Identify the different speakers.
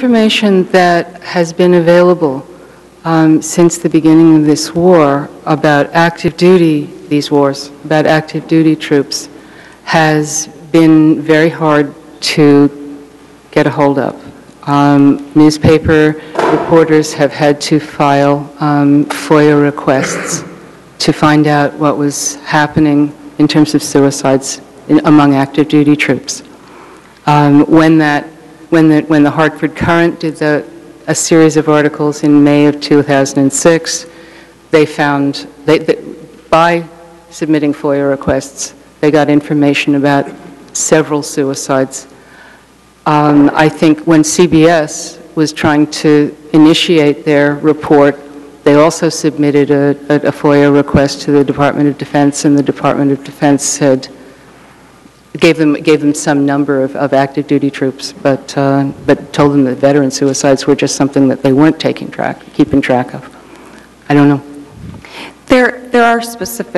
Speaker 1: information that has been available since the beginning of this war about active duty, about active duty troops, has been very hard to get a hold of. Newspaper reporters have had to file FOIA requests to find out what was happening in terms of suicides among active duty troops. When the Hartford Courant did a series of articles in May of 2006, they found, by submitting FOIA requests, they got information about several suicides. I think when CBS was trying to initiate their report, they also submitted a FOIA request to the Department of Defense, and the Department of Defense gave them some number of active duty troops, but told them that veteran suicides were just something that they weren't keeping track of. I don't know.
Speaker 2: There are specific